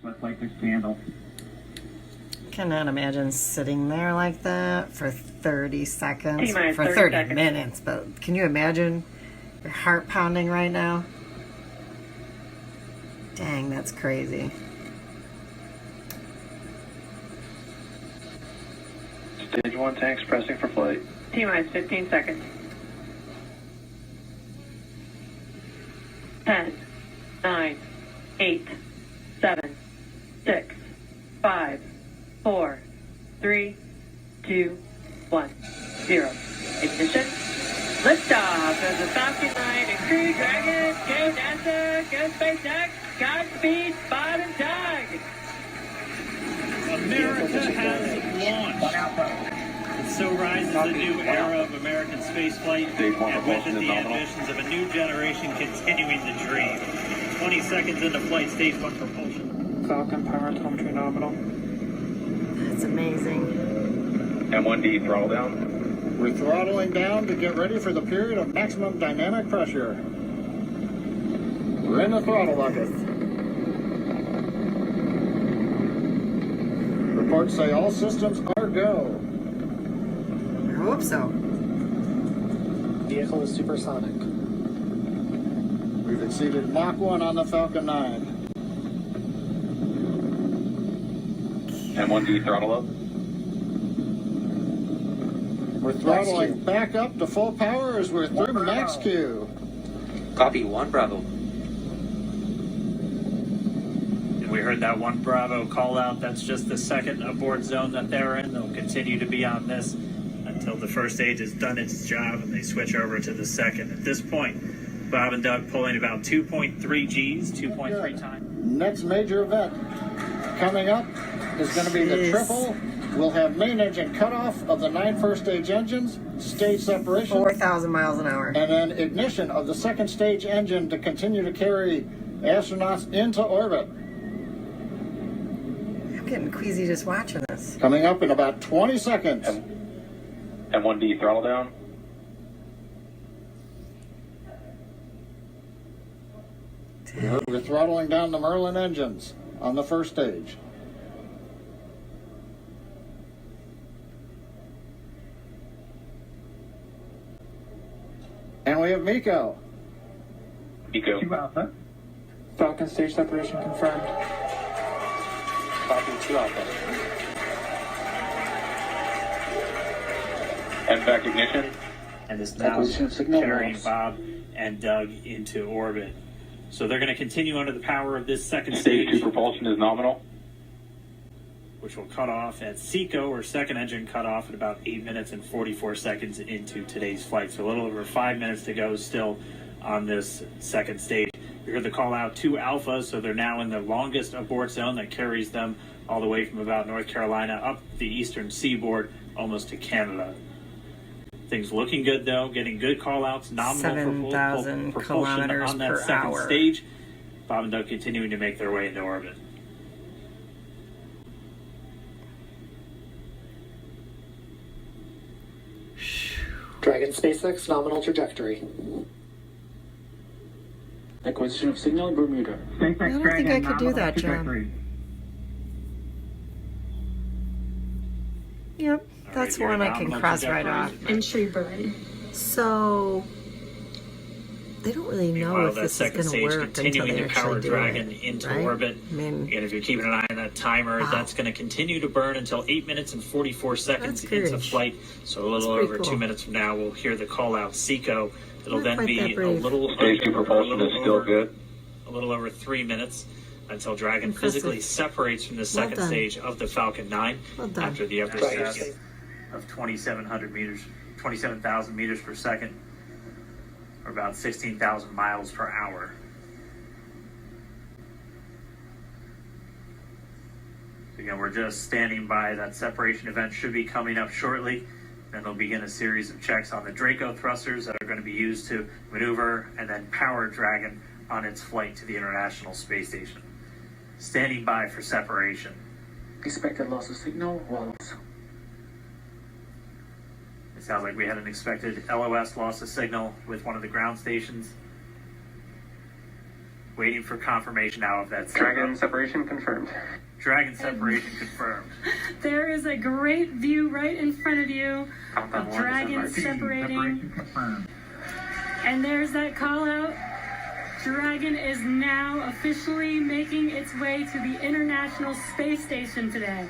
Let flight 6 handle. Cannot imagine sitting there like that for 30 seconds. T-minus For 30 30 seconds. minutes, but can you imagine your heart pounding right now? Dang, that's crazy. Stage 1 tanks pressing for flight. T-minus 15 seconds. 10, 9, 8, 7, 6, 5, 4, 3, 2, 1, 0. Ignition. Liftoff of the Falcon 9 and Crew Dragon. Go NASA. Go SpaceX. Godspeed, Bob and Doug. America has launched. So rises a new era of American spaceflight, and with it the ambitions of a new generation continuing the dream. 20 seconds into flight, stage 1 propulsion. Falcon power telemetry nominal. That's amazing. M1D throttle down. We're throttling down to get ready for the period of maximum dynamic pressure. We're in the throttle bucket. Reports say all systems are go. I hope so. Vehicle is supersonic. We've exceeded Mach 1 on the Falcon 9. M1D throttle up. We're throttling back up to full power as we're through max Q. Copy, 1 Bravo. And we heard that 1 Bravo call out. That's just the second abort zone that they're in. They'll continue to be on this until the first stage has done its job and they switch over to the second. At this point, Bob and Doug pulling about 2.3 Gs, 2.3 times. Next major event coming up is going to be the triple. We'll have main engine cutoff of the 9 first stage engines, stage separation, 4,000 miles an hour. and then ignition of the second stage engine to continue to carry astronauts into orbit. I'm getting queasy just watching this. Coming up in about 20 seconds. M1D throttle down. We're throttling down the Merlin engines on the first stage. And we have Miko. Eco. 2 Alpha. Falcon stage separation confirmed. Copy, 2 Alpha. MVAC ignition. And is now Acquisition of signal carrying loss. Bob and Doug into orbit. So they're going to continue under the power of this second Stage 2 stage, propulsion is nominal. which will cut off at SECO, or second engine cut off at about 8 minutes and 44 seconds into today's flight. So a little over 5 minutes to go still on this second stage. You heard the call out 2 Alpha, so they're now in the longest abort zone that carries them all the way from about North Carolina up the eastern seaboard almost to Canada. Things looking good though, getting good call outs, nominal 7,000 propulsion kilometers on that per second hour. stage. Bob and Doug continuing to make their way into orbit. Dragon SpaceX nominal trajectory. Acquisition of signal in Bermuda. I don't think I could do that, John. Yep, that's All right, one I here, can nominal cross right off. trajectory. Entry burn. So they don't really know Meanwhile, if that this is second going to stage work until continuing they to power actually do Dragon it, into right? orbit. I mean, And if you're keeping an eye on that timer, Wow. that's going to continue to burn until 8 minutes and 44 seconds That's into courage. flight. So a little That's over pretty 2 cool. minutes from now, we'll hear the call out SECO. It'll Not then quite be that a brave. little Stage 2 under, propulsion is still good. a little over 3 minutes until Dragon Impressive. physically separates from the second done. stage of the Falcon 9 Well done. after the upper Dragon stage of 2,700 meters, 27,000 meters per second, or about 16,000 miles per hour. Again, we're just standing by. That separation event should be coming up shortly. Then they'll begin a series of checks on the Draco thrusters that are going to be used to maneuver and then power Dragon on its flight to the International Space Station. Standing by for separation. Expected loss of signal, walls. It sounds like we had an expected LOS loss of signal with one of the ground stations. Waiting for confirmation now of that. Dragon separation confirmed. Dragon separation confirmed. There is a great view right in front of you Countdown of one, dragons separating. confirmed. And there's that call out. Dragon is now officially making its way to the International Space Station today.